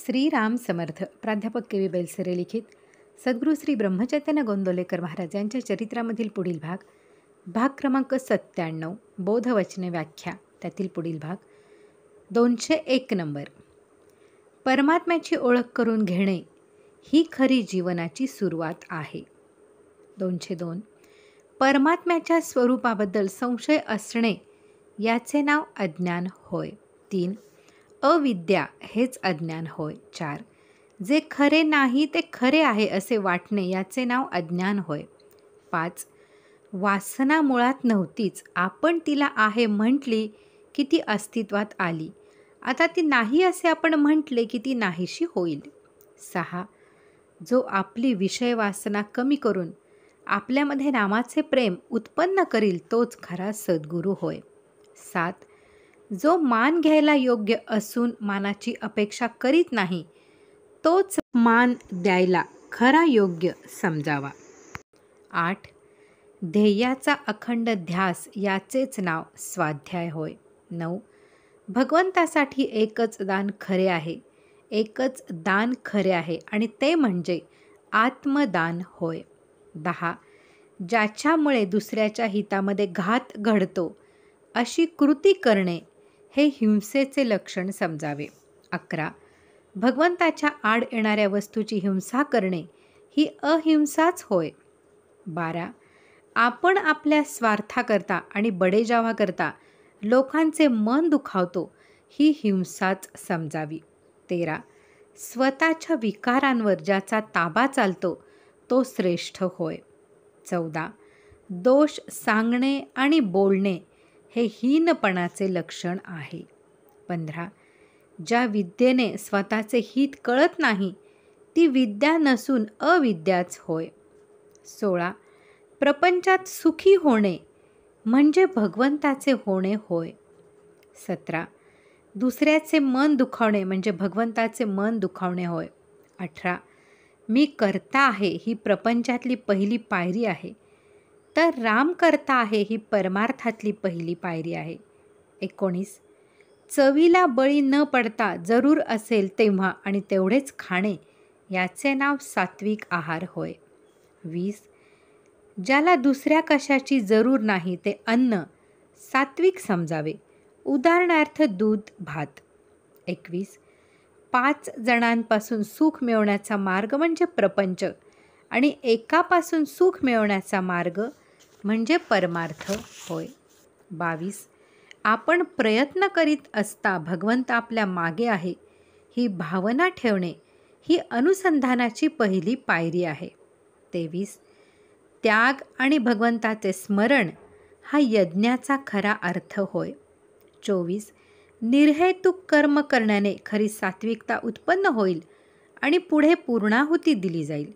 श्रीराम समर्थ. प्राध्यापक के. वी. बेलसरे लिखित सद्गुरू श्री ब्रह्मचैतन्य गोंदवलेकर महाराज यांच्या चरित्रामधील पुढील भाग, भाग क्रमांक 97, बोधवचने व्याख्या. त्यातील पुढील भाग 201 नंबर. परमात्म्याची ओळख करून घेणे ही खरी जीवनाची सुरुवात आहे. 202. परमात्म्याच्या स्वरूपाबद्दल संशय असणे याचे नाव अज्ञान होय. 3. अविद्या हेच अज्ञान होय. 4. जे खरे नाही ते खरे आहे असे वाटणे याचे नाव अज्ञान होय. 5. वासना मुळात नव्हतीच, आपण तिला आहे म्हटली की ती अस्तित्वात आली. आता ती नाही असे आपण म्हटले की ती नाहीशी होईल. 6. जो आपली विषय वासना कमी करून आपल्यामध्ये नामाचे प्रेम उत्पन्न करील तोच खरा सद्गुरू होय. 7. जो मान घ्यायला योग्य असून मानाची अपेक्षा करीत नाही तोच मान द्यायला खरा योग्य समजावा. 8. ध्येयाचा अखंड ध्यास याचेच नाव स्वाध्याय होय. 9. भगवंतासाठी एकच दान खरे आहे, एकच दान खरे आहे आणि ते म्हणजे आत्मदान होय. 10. ज्याच्यामुळे दुसऱ्याच्या हितामध्ये घात घडतो अशी कृती करणे हे हिंसेचे लक्षण समजावे. 11. भगवंताच्या आड येणाऱ्या वस्तूची हिंसा करणे ही अहिंसाच होय. 12. आपण आपल्या स्वार्थाकरता आणि बडेजावाकरता लोकांचे मन दुखावतो ही हिंसाच समजावी. 13. स्वतःच्या विकारांवर ज्याचा ताबा चालतो तो श्रेष्ठ होय. 14. दोष सांगणे आणि बोलणे हे हीनपणाचे लक्षण आहे. 15. ज्या विद्येने स्वतःचे हित कळत नाही ती विद्या नसून अविद्याच होय. 16. प्रपंचात सुखी होणे म्हणजे भगवंताचे होणे होय. 17. दुसऱ्याचे मन दुखावणे म्हणजे भगवंताचे मन दुखावणे होय. 18. मी करता आहे ही प्रपंचातली पहिली पायरी आहे, तर राम करता आहे ही परमार्थातली पहिली पायरी आहे. 19. चवीला बळी न पडता जरूर असेल तेव्हा आणि तेवढेच खाणे याचे नाव सात्विक आहार होय. 20. ज्याला दुसऱ्या कशाची जरूर नाही ते अन्न सात्विक समजावे, उदाहरणार्थ दूध भात. 21. 5 जणांपासून सुख मिळवण्याचा मार्ग म्हणजे प्रपंच आणि एकापासून सुख मिळवण्याचा मार्ग म्हणजे परमार्थ होय. 22. आपण प्रयत्न करीत असता भगवंत आपल्या मागे आहे ही भावना ठेवणे ही अनुसंधानाची पहिली पायरी आहे. 23. त्याग आणि भगवंताचे स्मरण हा यज्ञाचा खरा अर्थ होय. 24. निर्हेतुक कर्म करण्याने खरी सात्विकता उत्पन्न होईल आणि पुढे पूर्णाहुती दिली जाईल.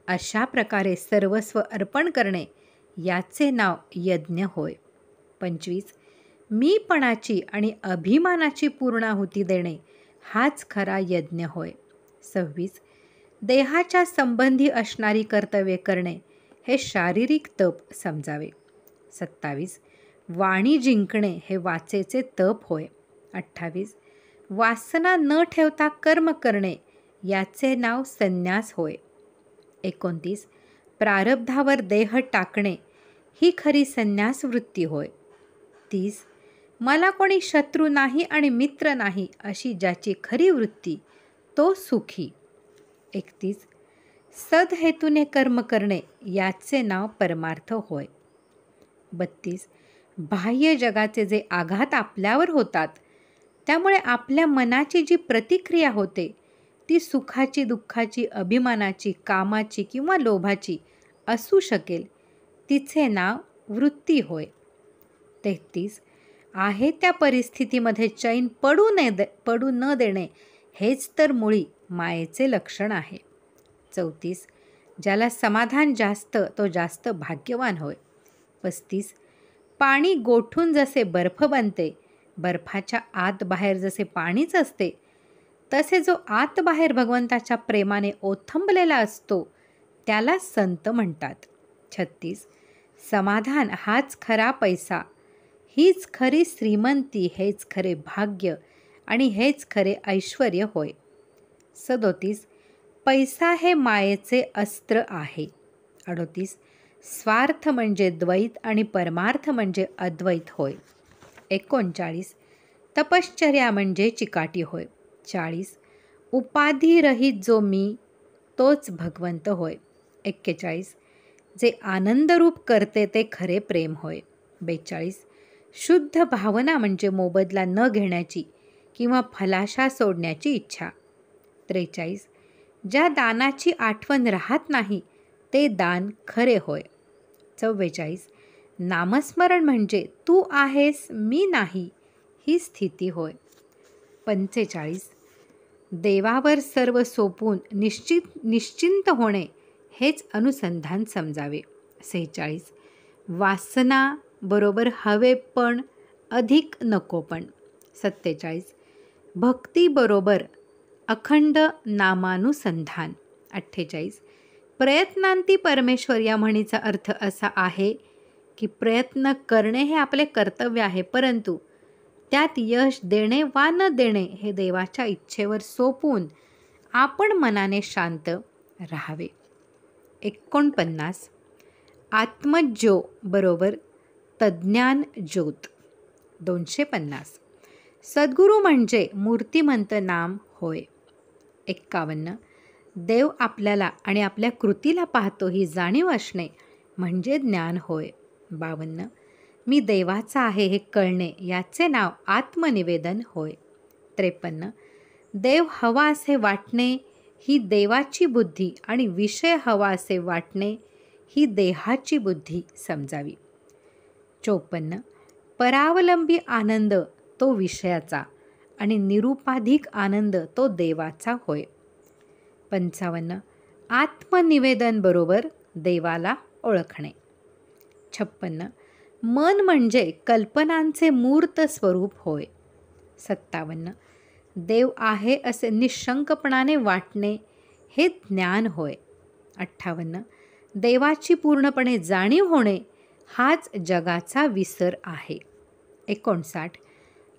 अशा प्रकारे सर्वस्व अर्पण करणे याचे नाव यज्ञ होय. 25. मीपणाची आणि अभिमानाची पूर्णाहुती देणे हाच खरा यज्ञ होय. 26. देहाच्या संबंधी असणारी कर्तव्ये करणे हे शारीरिक तप समजावे. 27. वाणी जिंकणे हे वाचेचे तप होय. 28. वासना न ठेवता कर्म करणे याचे नाव संन्यास होय. 29. प्रारब्धावर देह टाकणे ही खरी संन्यास वृत्ती होय. 30. मला कोणी शत्रू नाही आणि मित्र नाही अशी ज्याची खरी वृत्ती तो सुखी. 31. सदहेतूने कर्म करणे याचे नाव परमार्थ होय. 32. बाह्य जगाचे जे आघात आपल्यावर होतात त्यामुळे आपल्या मनाची जी प्रतिक्रिया होते ती सुखाची, दुःखाची, अभिमानाची, कामाची किंवा लोभाची असू शकेल तिचे नाव वृत्ती होय. 33. आहे त्या परिस्थितीमध्ये चैन पडू न देणे हेच तर मुळी मायेचे लक्षण आहे. 34. ज्याला समाधान जास्त तो जास्त भाग्यवान होय. 35. पाणी गोठून जसे बर्फ बनते, बर्फाच्या आत बाहेर जसे पाणीच असते, तसे जो आत बाहेर भगवंताच्या प्रेमाने ओथंबलेला असतो त्याला संत म्हणतात. 36. समाधान हाच खरा पैसा, हीच खरी श्रीमंती, हेच खरे भाग्य आणि हेच खरे ऐश्वर्य होय. 37 पैसा हे मायेचे अस्त्र आहे. 38 स्वार्थ म्हणजे द्वैत आणि परमार्थ म्हणजे अद्वैत होय. 39 तपश्चर्या म्हणजे चिकाटी होय. 40 उपाधिरहित जो मी तोच भगवंत होय. 41 जे आनंदरूप करते ते खरे प्रेम होय. 42 शुद्ध भावना म्हणजे मोबदला न घेण्याची किंवा फलाशा सोडण्याची इच्छा. 43 ज्या दानाची आठवण राहत नाही ते दान खरे होय. 44 नामस्मरण म्हणजे तू आहेस मी नाही ही स्थिती होय. 45 देवावर सर्व सोपून निश्चिंत होणे हेच अनुसंधान समजावे. 46 वासना बरोबर हवे पण अधिक नको पण. 47 भक्ती बरोबर अखंड नामानुसंधान. 48 प्रयत्नांती परमेश्वर या म्हणीचा अर्थ असा आहे की प्रयत्न करणे हे आपले कर्तव्य आहे, परंतु त्यात यश देणे वा न देणे हे देवाच्या इच्छेवर सोपून आपण मनाने शांत राहावे. 49 आत्मज्यो बरोबर तज्ज्ञान ज्योत. 250 सद्गुरू म्हणजे मूर्तिमंत नाम होय. 51 देव आपल्याला आणि आपल्या कृतीला पाहतो ही जाणीव असणे म्हणजे ज्ञान होय. 52 मी देवाचा आहे हे कळणे याचे नाव आत्मनिवेदन होय. 53 देव हवा असे वाटणे ही देवाची बुद्धी आणि विषय हवा असे वाटणे ही देहाची बुद्धी समजावी. 54 परावलंबी आनंद तो विषयाचा आणि निरुपाधिक आनंद तो देवाचा होय. 55 आत्मनिवेदन बरोबर देवाला ओळखणे. 56 मन म्हणजे कल्पनांचे मूर्त स्वरूप होय. 57 देव आहे असे निशंकपणाने वाटणे हे ज्ञान होय. 58 देवाची पूर्णपणे जाणीव होणे हाच जगाचा विसर आहे. 59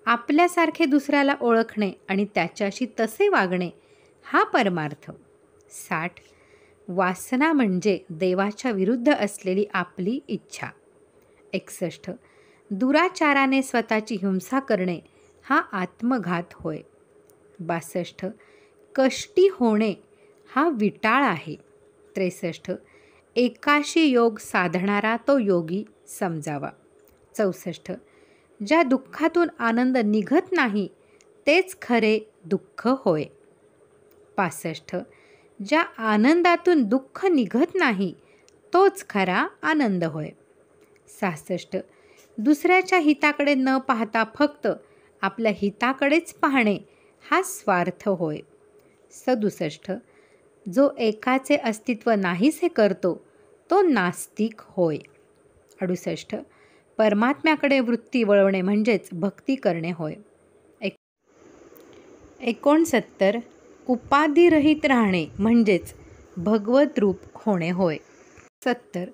आपल्यासारखे दुसऱ्याला ओळखणे आणि त्याच्याशी तसे वागणे हा परमार्थ. 60 वासना म्हणजे देवाच्या विरुद्ध असलेली आपली इच्छा. 61 दुराचाराने स्वतःची हिंसा करणे हा आत्मघात होय. 62 कष्टी होणे हा विटाळ आहे. 63 एकाशी योग साधणारा तो योगी समजावा. 64 ज्या दुःखातून आनंद निघत नाही तेच खरे दुःख होय. 65 ज्या आनंदातून दुःख निघत नाही तोच खरा आनंद होय. 66 दुसऱ्याच्या हिताकडे न पाहता फक्त आपल्या हिताकडेच पाहणे हा स्वार्थ होय. 67 जो एकाचे अस्तित्व नाहीसे करतो तो नास्तिक होय. 68 परमात्म्याकडे वृत्ती वळवणे म्हणजेच भक्ती करणे होय. 69 उपाधिरहित राहणे म्हणजेच भगवत रूप होणे होय. 70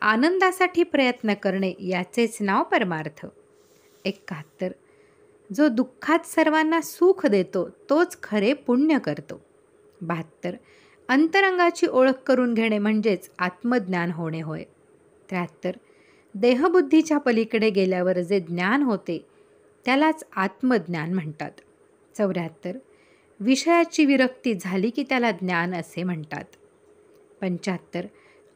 आनंदासाठी प्रयत्न करणे याचेच नाव परमार्थ. 71 जो दुःखात सर्वांना सुख देतो तोच खरे पुण्य करतो. 72 अंतरंगाची ओळख करून घेणे म्हणजेच आत्मज्ञान होणे होय. 73 देहबुद्धीच्या पलीकडे गेल्यावर जे ज्ञान होते त्यालाच आत्मज्ञान म्हणतात. 74 विषयाची विरक्ती झाली की त्याला ज्ञान असे म्हणतात. 75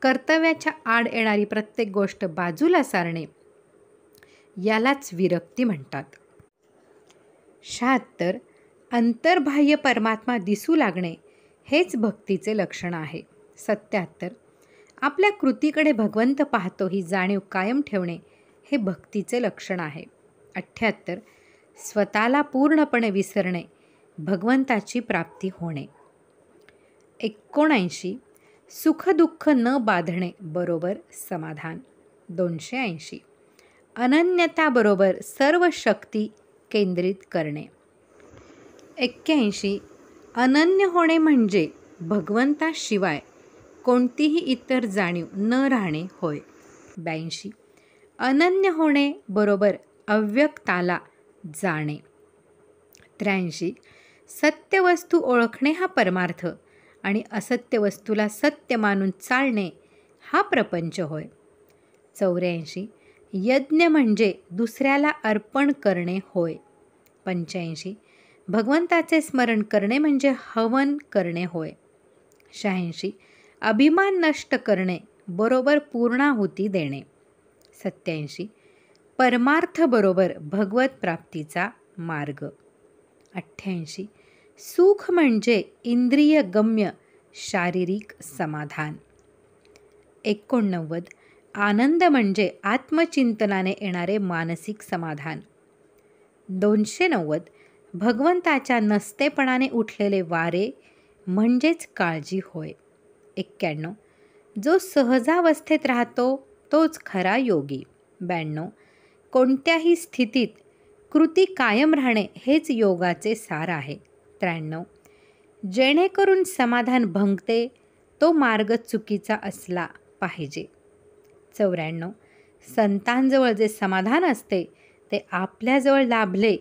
कर्तव्याच्या आड येणारी प्रत्येक गोष्ट बाजूला सारणे यालाच विरक्ती म्हणतात. 76 अंतर्बाह्य परमात्मा दिसू लागणे हेच भक्तीचे लक्षण आहे. 77 आपल्या कृतीकडे भगवंत पाहतो ही जाणीव कायम ठेवणे हे भक्तीचे लक्षण आहे. 78 स्वतःला पूर्णपणे विसरणे भगवंताची प्राप्ती होणे. 79 सुखदुःख न बांधणे बरोबर समाधान. 280 अनन्यता बरोबर सर्व शक्ती केंद्रित करणे. 81 अनन्य होणे म्हणजे भगवंताशिवाय कोणतीही इतर जाणीव न राहणे होय. 82 अनन्य होणे बरोबर अव्यक्ताला जाणे. 83 सत्य वस्तू ओळखणे हा परमार्थ आणि असत्य वस्तूला सत्य मानून चालणे हा प्रपंच होय. 84. यज्ञ म्हणजे दुसऱ्याला अर्पण करणे होय. 85. भगवंताचे स्मरण करणे म्हणजे हवन करणे होय. 86. अभिमान नष्ट करणे बरोबर पूर्णाहुती देणे. 87. परमार्थ बरोबर भगवत प्राप्तीचा मार्ग. 88. सुख म्हणजे इंद्रिय गम्य शारीरिक समाधान. 89. आनंद म्हणजे आत्मचिंतनाने येणारे मानसिक समाधान. 290. भगवंताच्या नसतेपणाने उठलेले वारे म्हणजेच काळजी होय. 91. जो सहजावस्थेत राहतो तोच खरा योगी. 92. कोणत्याही स्थितीत कृती कायम राहणे हेच योगाचे सार आहे. 93. जेणेकरून समाधान भंगते तो मार्ग चुकीचा असला पाहिजे. 94. संतांजवळ जे समाधान असते ते आपल्याजवळ लाभले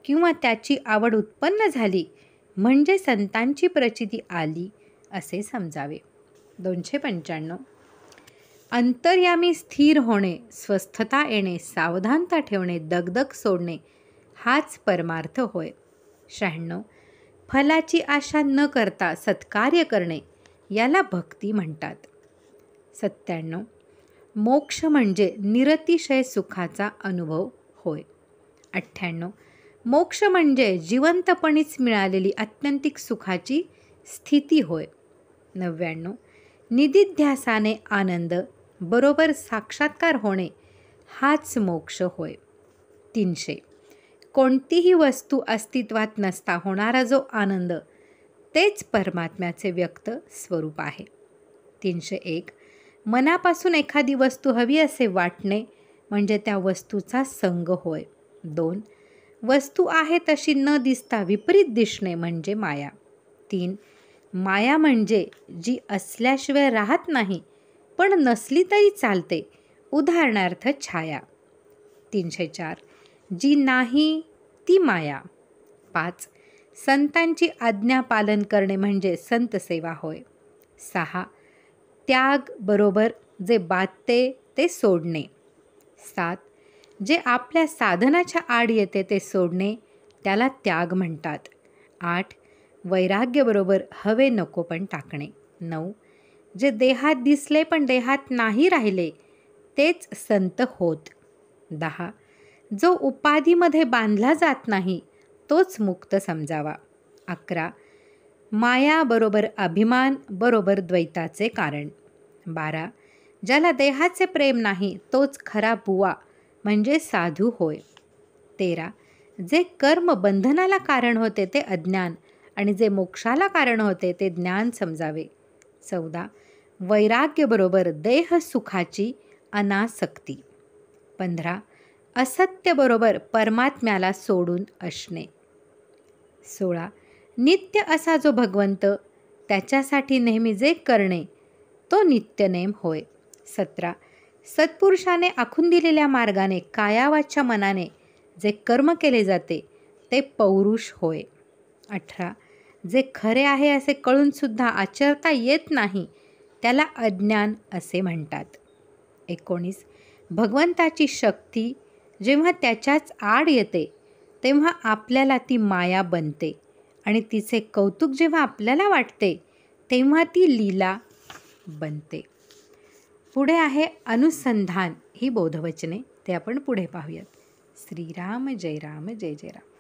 किंवा त्याची आवड उत्पन्न झाली म्हणजे संतांची प्रचिती आली असे समजावे. 295. अंतर्यामी स्थिर होणे, स्वस्थता येणे, सावधानता ठेवणे, दगदग सोडणे हाच परमार्थ होय. 96. फलाची आशा न करता सत्कार्य करणे याला भक्ती म्हणतात. 97. मोक्ष म्हणजे निरतिशय सुखाचा अनुभव होय. 98. मोक्ष म्हणजे जिवंतपणीच मिळालेली आत्यंतिक सुखाची स्थिती होय. 99. निदिध्यासाने आनंद बरोबर साक्षात्कार होणे हाच मोक्ष होय. 300. कोणतीही वस्तू अस्तित्वात नसता होणारा जो आनंद तेच परमात्म्याचे व्यक्त स्वरूप आहे. 301. मनापासून एखादी वस्तू हवी असे वाटणे म्हणजे त्या वस्तूचा संग होय. 2. वस्तू आहे तशी न दिसता विपरीत दिसणे म्हणजे माया. 3. माया म्हणजे जी असल्याशिवाय राहत नाही पण नसली तरी चालते, उदाहरणार्थ छाया. 304. जी नाही ती माया. 5. संतांची आज्ञा पालन करणे म्हणजे संत सेवा होय. 6. त्याग बरोबर जे बाधते ते सोडणे. 7. जे आपल्या साधनाच्या आड येते ते सोडणे त्याला त्याग म्हणतात. 8. वैराग्य बरोबर हवे नको पण टाकणे. 9. जे देहात दिसले पण देहात नाही राहिले तेच संत होत. 10. जो उपाधीमध्ये बांधला जात नाही तोच मुक्त समजावा. 11. माया बरोबर अभिमान बरोबर द्वैताचे कारण. 12. ज्याला देहाचे प्रेम नाही तोच खरा बुवा म्हणजे साधू होय. 13. जे कर्म बंधनाला कारण होते ते अज्ञान आणि जे मोक्षाला कारण होते ते ज्ञान समजावे. 14. वैराग्य बरोबर देह सुखाची अनासक्ती. 15. असत्य बरोबर परमात्म्याला सोडून असणे. 16. नित्य असा जो भगवंत त्याच्यासाठी नेहमी जे करणे तो नित्यनेम होय. 17. सत्पुरुषाने आखून दिलेल्या मार्गाने कायावाच्या मनाने जे कर्म केले जाते ते पौरुष होय. 18. जे खरे आहे असे कळूनसुद्धा आचरता येत नाही त्याला अज्ञान असे म्हणतात. 19. भगवंताची शक्ती जेव्हा त्याच्याच आड येते तेव्हा आपल्याला ती माया बनते आणि तिचे कौतुक जेव्हा आपल्याला वाटते तेव्हा ती लीला बनते. पुढे आहे अनुसंधान ही बोधवचने, ते आपण पुढे पाहूयात. श्रीराम जय राम जय जय राम.